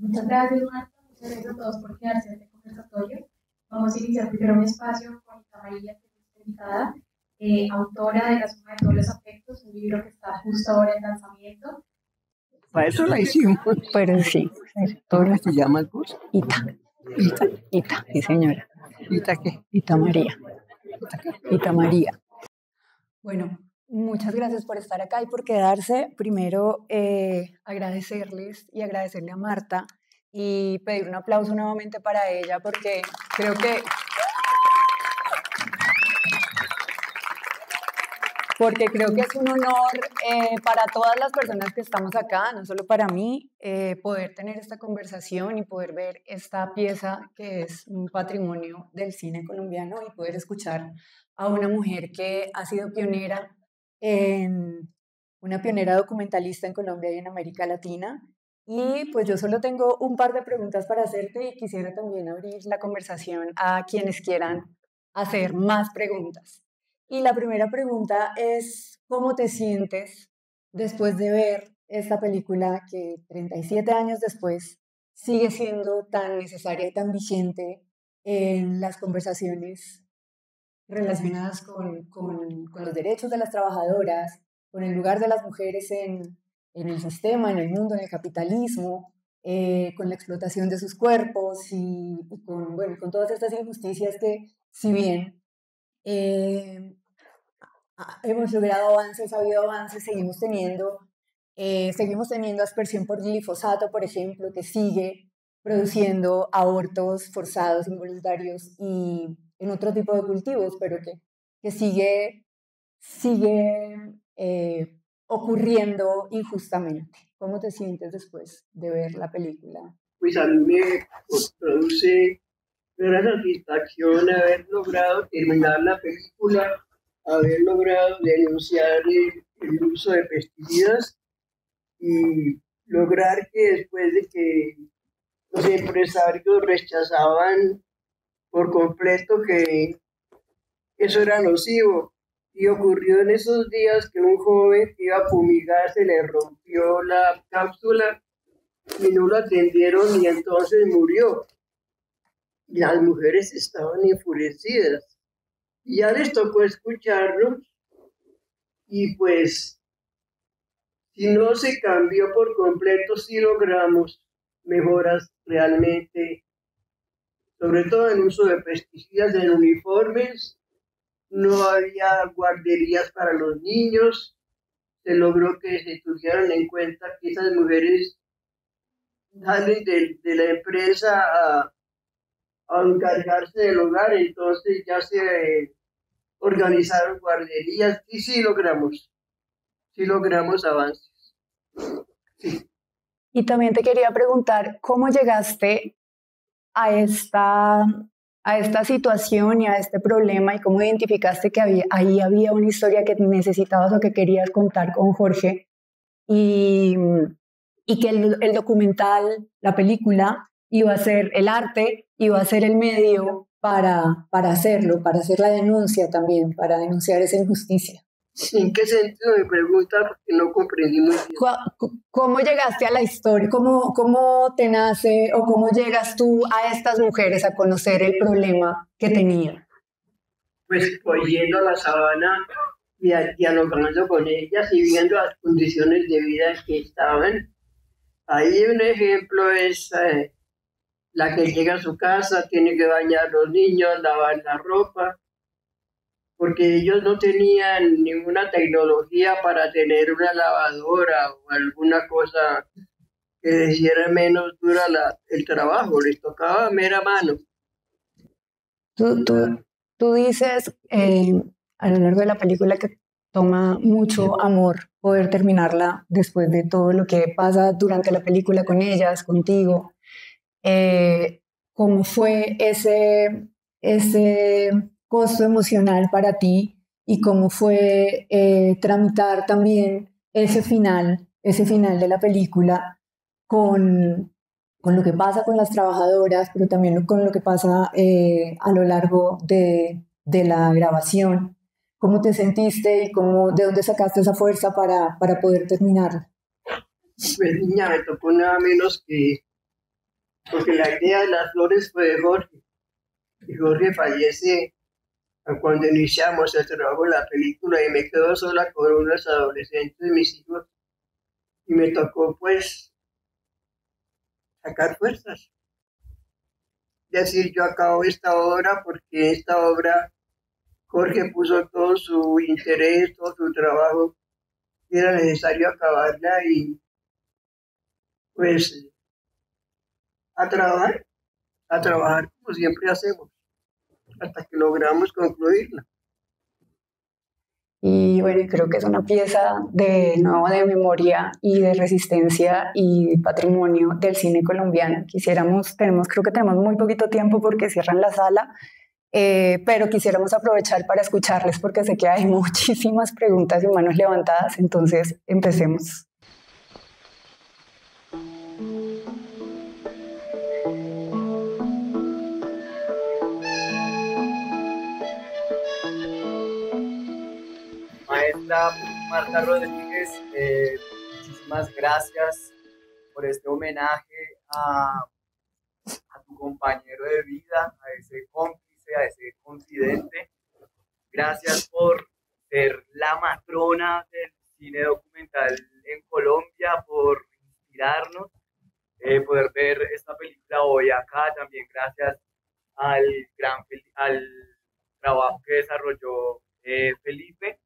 Muchas gracias, Marta. Muchas gracias a todos por quedarse en este conversatorio. Vamos a iniciar primero mi espacio con Ita María, que es nuestra invitada, autora de La suma de todos los afectos, un libro que está justo ahora en lanzamiento. Para eso la hicimos. Pero sí. ¿Cómo se llama el curso? Ita, sí señora. ¿Ita qué? Ita María. Ita María. Bueno, muchas gracias por estar acá y por quedarse. Primero, agradecerles y agradecerle a Marta y pedir un aplauso nuevamente para ella porque creo que es un honor para todas las personas que estamos acá, no solo para mí, poder tener esta conversación y poder ver esta pieza que es un patrimonio del cine colombiano y poder escuchar a una mujer que ha sido una pionera documentalista en Colombia y en América Latina. Y pues yo solo tengo un par de preguntas para hacerte y quisiera también abrir la conversación a quienes quieran hacer más preguntas. Y la primera pregunta es, ¿cómo te sientes después de ver esta película que 37 años después sigue siendo tan necesaria y tan vigente en las conversaciones relacionadas con los derechos de las trabajadoras, con el lugar de las mujeres en el sistema, en el mundo, en el capitalismo, con la explotación de sus cuerpos y con todas estas injusticias que, si bien hemos logrado avances, ha habido avances, seguimos teniendo aspersión por glifosato, por ejemplo, que sigue produciendo abortos forzados, involuntarios y en otro tipo de cultivos, pero que sigue ocurriendo injustamente. ¿Cómo te sientes después de ver la película? Pues a mí me produce gran satisfacción haber logrado terminar la película, haber logrado denunciar el uso de pesticidas y lograr que después de que los empresarios rechazaban por completo que eso era nocivo. Y ocurrió en esos días que un joven que iba a fumigar se le rompió la cápsula y no lo atendieron y entonces murió. Y las mujeres estaban enfurecidas. Y ya les tocó escucharnos y pues si no se cambió por completo, sí logramos mejoras realmente, sobre todo en uso de pesticidas en uniformes. No había guarderías para los niños. Se logró que se tuvieran en cuenta que esas mujeres salen de la empresa a encargarse del hogar, entonces ya se organizaron guarderías y sí logramos avances. Sí. Y también te quería preguntar, ¿cómo llegaste a esta situación y a este problema y cómo identificaste que ahí había una historia que necesitabas o que querías contar con Jorge y que el documental, la película, iba a ser el arte, iba a ser el medio para hacerlo, para hacer la denuncia también, para denunciar esa injusticia? ¿En qué sentido me pregunta? Porque no comprendí muy bien. ¿Cómo llegaste a la historia? ¿Cómo te nace o cómo llegas tú a estas mujeres a conocer el problema que tenían? Pues yendo a la sabana y dialogando con ellas y viendo las condiciones de vida en que estaban. Ahí un ejemplo es la que llega a su casa, tiene que bañar a los niños, lavar la ropa, porque ellos no tenían ninguna tecnología para tener una lavadora o alguna cosa que les hiciera menos dura el trabajo, les tocaba mera mano. Tú dices a lo largo de la película que toma mucho amor poder terminarla después de todo lo que pasa durante la película con ellas, contigo. ¿Cómo fue ese costo emocional para ti y cómo fue tramitar también ese final de la película con lo que pasa con las trabajadoras, pero también con lo que pasa a lo largo de la grabación? ¿Cómo te sentiste y de dónde sacaste esa fuerza para poder terminarla? Pues niña, me tocó nada menos que porque la idea de las flores fue de Jorge, y Jorge fallece cuando iniciamos el trabajo en la película y me quedo sola con unos adolescentes, mis hijos, y me tocó pues sacar fuerzas. Decir, yo acabo esta obra porque esta obra Jorge puso todo su interés, todo su trabajo, y era necesario acabarla y pues a trabajar como siempre hacemos, hasta que logramos concluirla. Y bueno, creo que es una pieza de nuevo de memoria y de resistencia y patrimonio del cine colombiano. Creo que tenemos muy poquito tiempo porque cierran la sala, pero quisiéramos aprovechar para escucharles porque sé que hay muchísimas preguntas y manos levantadas, entonces empecemos. Maestra Marta Rodríguez, muchísimas gracias por este homenaje a tu compañero de vida, a ese cómplice, a ese confidente. Gracias por ser la matrona del cine documental en Colombia, por inspirarnos, poder ver esta película hoy acá. También gracias al trabajo que desarrolló Felipe.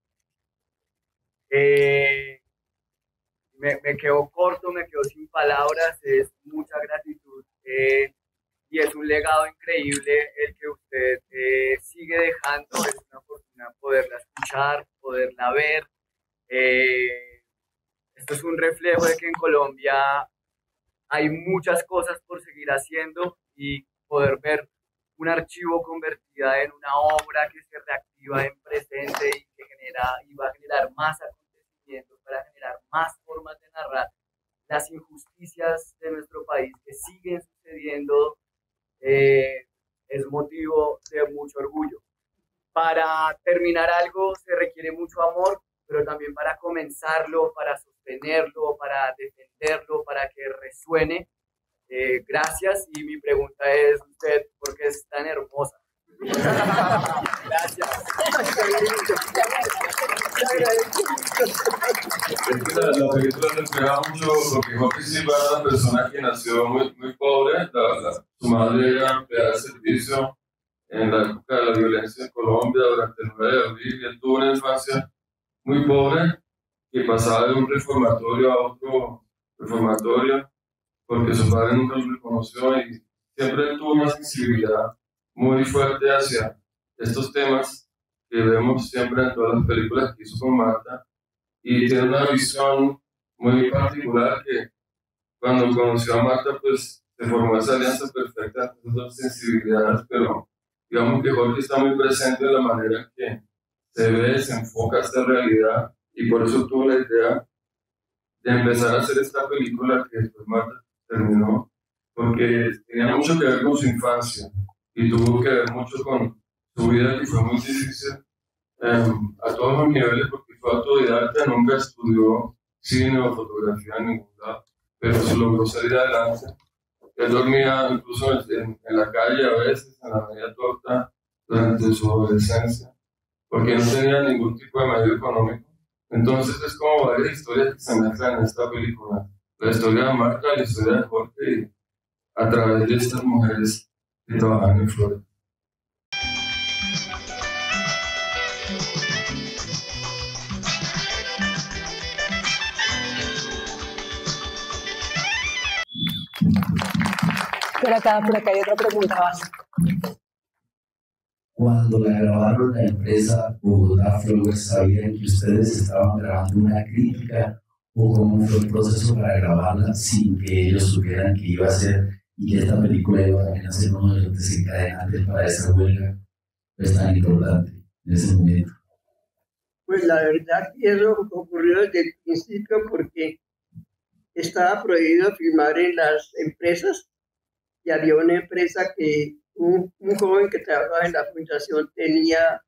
Me quedo corto, me quedo sin palabras, es mucha gratitud y es un legado increíble el que usted sigue dejando. Es una fortuna poderla escuchar, poderla ver. Esto es un reflejo de que en Colombia hay muchas cosas por seguir haciendo y poder ver un archivo convertida en una obra que se reactiva en presente y que va a generar más acontecimientos para generar más formas de narrar las injusticias de nuestro país que siguen sucediendo, es motivo de mucho orgullo. Para terminar algo se requiere mucho amor, pero también para comenzarlo, para sostenerlo, para defenderlo, para que resuene. Gracias, y mi pregunta es usted, ¿por qué es tan hermosa? Gracias. La película refleja mucho porque Jorge Silva era una persona que nació muy pobre. Su madre era empleada de servicio en la época de la violencia en Colombia durante el 9 de abril, y él tuvo una infancia muy pobre que pasaba de un reformatorio a otro reformatorio porque su padre nunca lo reconoció, y siempre tuvo una sensibilidad muy fuerte hacia estos temas que vemos siempre en todas las películas que hizo con Marta, y tiene una visión muy particular que cuando conoció a Marta pues se formó esa alianza perfecta entre esas dos sensibilidades, pero digamos que Jorge está muy presente en la manera en que se ve, se enfoca esta realidad, y por eso tuvo la idea de empezar a hacer esta película que después Marta terminó, porque tenía mucho que ver con su infancia y tuvo que ver mucho con su vida, que fue muy difícil a todos los niveles, porque fue autodidacta, nunca estudió cine o fotografía en ningún lado, pero se logró salir adelante. Él dormía incluso en la calle a veces, en la media torta, durante su adolescencia, porque no tenía ningún tipo de medio económico. Entonces es como varias historias que se mezclan en esta película. La historia de Marta, la historia de Jorge, y a través de estas mujeres que trabajan en Florida. Por acá hay otra pregunta más. Cuando la grabaron, la empresa Bogotá Flowers, ¿sabían que ustedes estaban grabando una crítica, o cómo fue el proceso para grabarla sin que ellos supieran que iba a ser, y que esta película iba también a ser uno de los desencadenantes para esa huelga pues, tan importante en ese momento? Pues la verdad que eso ocurrió desde el principio, porque estaba prohibido filmar en las empresas, y había una empresa que un joven que trabajaba en la fundación tenía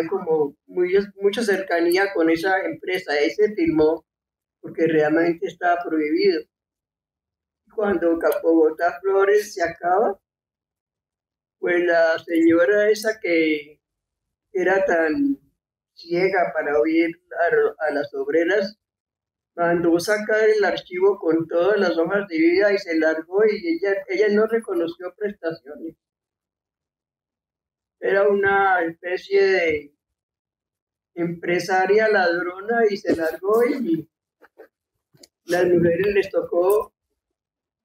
como mucha cercanía con esa empresa. Ahí se filmó porque realmente estaba prohibido. cuando Bogotá Flores se acaba, pues la señora esa que era tan ciega para oír a las obreras, mandó sacar el archivo con todas las hojas de vida y se largó y ella no reconoció prestaciones. Era una especie de empresaria ladrona y se largó y las mujeres les tocó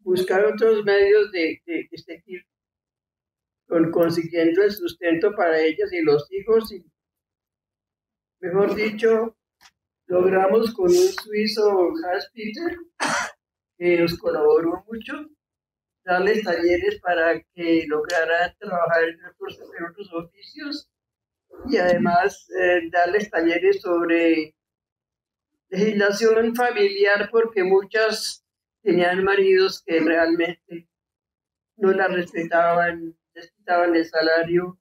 buscar otros medios de seguir consiguiendo el sustento para ellas y los hijos. Y, mejor dicho, logramos con un suizo, Hans Peter, que nos colaboró mucho, darles talleres para que lograran trabajar en otros oficios y además darles talleres sobre legislación familiar, porque muchas tenían maridos que realmente no la respetaban, les quitaban el salario,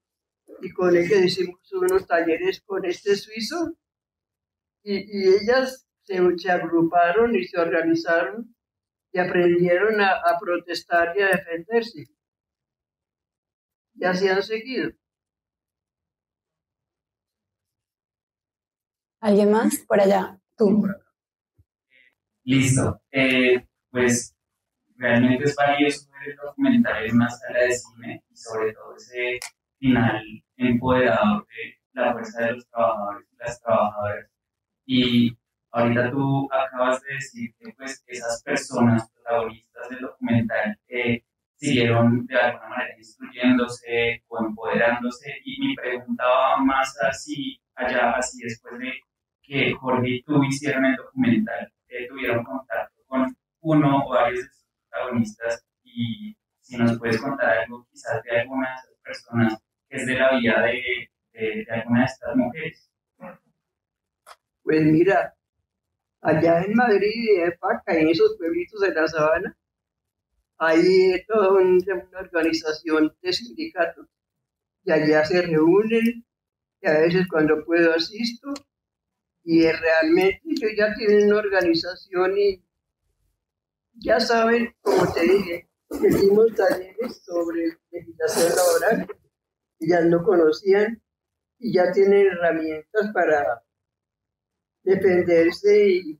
y con ellas hicimos unos talleres con este suizo y ellas se agruparon y se organizaron y aprendieron a protestar y a defenderse. Y así han seguido. ¿Alguien más? Por allá, tú. Listo. Pues realmente es valioso ver el documental en una sala de cine y sobre todo ese final empoderador de la fuerza de los trabajadores y las trabajadoras. Y ahorita tú acabas de decir que pues esas personas protagonistas del documental siguieron de alguna manera instruyéndose o empoderándose, y mi pregunta va más así allá, así después de que Jorge y tú hicieron el documental, tuvieron contacto con uno o varios de sus protagonistas, y si nos puedes contar algo quizás de alguna de esas personas que es de la vida de alguna de estas mujeres. Pues mira, allá en Madrid y en Paca, en esos pueblitos de la sabana, hay toda una organización de sindicatos y allá se reúnen y a veces cuando puedo asisto y realmente ellos ya tienen una organización y ya saben, como te dije, que hicimos talleres sobre legislación laboral, ellas no conocían y ya tienen herramientas para defenderse y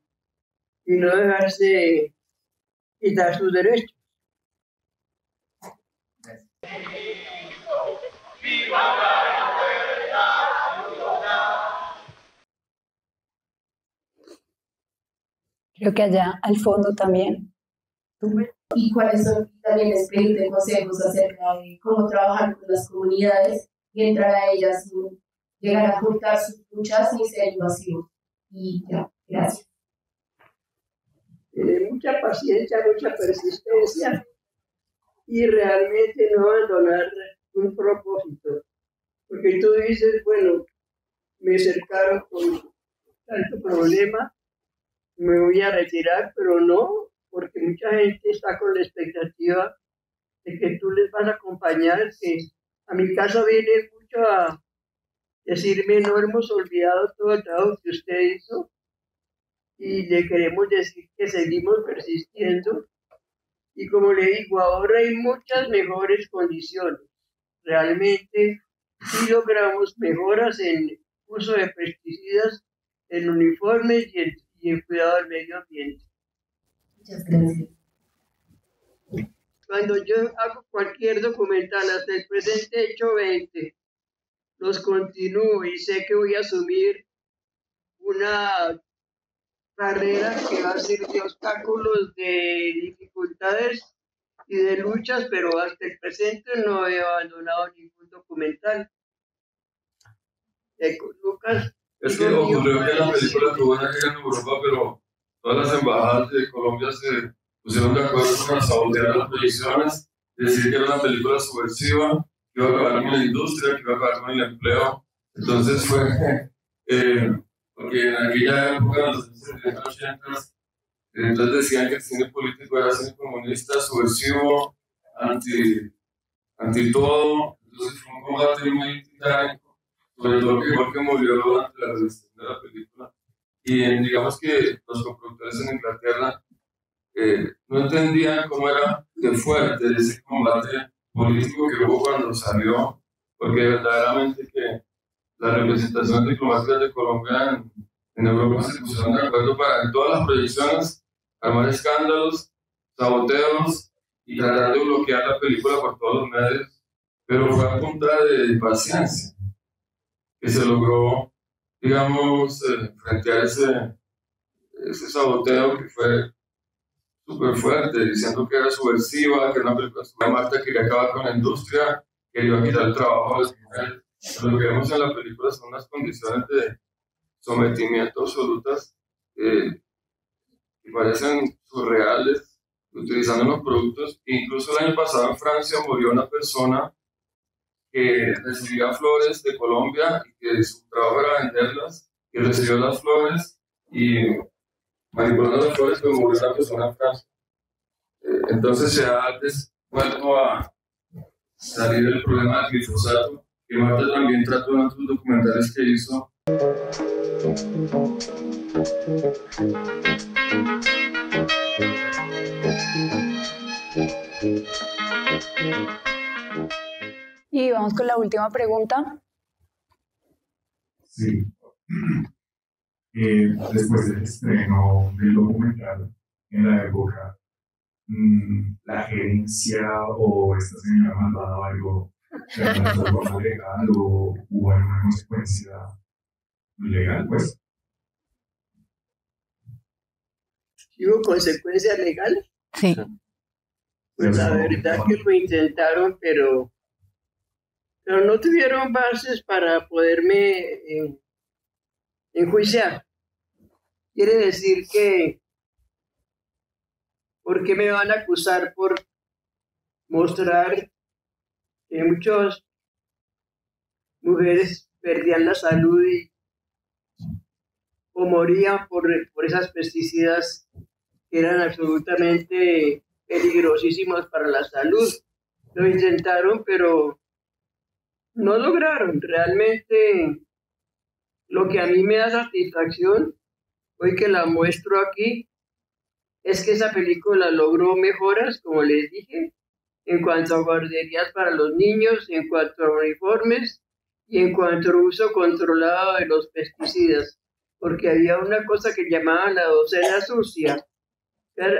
no dejarse quitar sus derechos. Creo que allá al fondo también. ¿Y cuáles son? También les pedirte consejos acerca de cómo trabajar con las comunidades y entrar a ellas sin llegar a cortar sus luchas ni ser invasivos. Y ya, gracias. Mucha paciencia, mucha persistencia y realmente no abandonar un propósito. Porque tú dices, bueno, me cercaron con tanto problema, me voy a retirar, pero no, porque mucha gente está con la expectativa de que tú les vas a acompañar, que a mi casa viene mucho a decirme, no hemos olvidado todo el trabajo que usted hizo y le queremos decir que seguimos persistiendo. Y como le digo, ahora hay muchas mejores condiciones. Realmente sí logramos mejoras en uso de pesticidas, en uniformes y en cuidado del medio ambiente. Muchas gracias. Cuando yo hago cualquier documental, hasta el presente he hecho 20, los continúo y sé que voy a asumir una carrera que va a ser de obstáculos, de dificultades y de luchas, pero hasta el presente no he abandonado ningún documental. Lucas. Es que ocurrió que la película tuvo una gira en Europa, pero todas las embajadas de Colombia se pusieron de acuerdo con sabotear las proyecciones, decir que era una película subversiva, que iba a acabar con la industria, que iba a acabar con el empleo. Entonces fue, porque en aquella época, en los 70, 80, entonces decían que el cine político era cine comunista, subversivo, anti todo. Entonces fue un combate muy titánico, sobre todo que Jorge murió durante la realización de la película. Y digamos que los coproductores en Inglaterra no entendían cómo era de fuerte ese combate político que hubo cuando salió, porque verdaderamente que las representaciones diplomáticas de Colombia en Europa se pusieron de acuerdo para en todas las proyecciones armar escándalos, saboteos y tratar de bloquear la película por todos los medios, pero fue a punta de paciencia que se logró, digamos, enfrentar ese saboteo que fue súper fuerte, diciendo que era subversiva, que era una película sobre Marta quería acabar con la industria, que iba a quitar el trabajo a las mujeres. Lo que vemos en la película son unas condiciones de sometimiento absolutas que parecen surreales, utilizando los productos. Incluso el año pasado en Francia murió una persona que recibía flores de Colombia y que su trabajo era venderlas, y recibió las flores y manipulando las flores, pues murió una persona en Francia. Entonces se ha vuelto a salir el problema del glifosato, que Marta también trató en otros documentales que hizo. Y vamos con la última pregunta. Sí. Después del estreno del documental, en la época, la gerencia o esta señora ha mandado algo de alguna forma legal o hubo alguna consecuencia legal, pues. ¿Hubo consecuencias legales? Sí. Pues la verdad que lo intentaron, pero no tuvieron bases para poderme enjuiciar. Quiere decir que, ¿por qué me van a acusar por mostrar que muchas mujeres perdían la salud o morían por esas pesticidas que eran absolutamente peligrosísimos para la salud? Lo intentaron, pero no lograron. Realmente lo que a mí me da satisfacción, hoy que la muestro aquí, es que esa película logró mejoras, como les dije, en cuanto a guarderías para los niños, en cuanto a uniformes y en cuanto al uso controlado de los pesticidas, porque había una cosa que llamaban la docena sucia,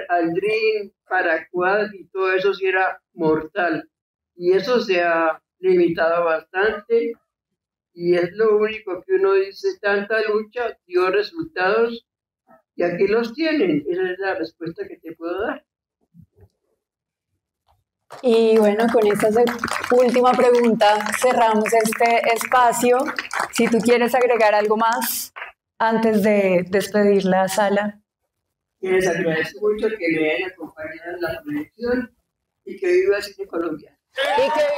Aldrin, Paraquat y todo eso sí era mortal, y eso se ha limitado bastante, y es lo único que uno dice, tanta lucha dio resultados, y aquí los tienen. Esa es la respuesta que te puedo dar. Y bueno, con esta última pregunta cerramos este espacio. Si tú quieres agregar algo más antes de despedir la sala. Les agradezco mucho que me hayan acompañado en la conexión y que viva Cine Colombia. Y que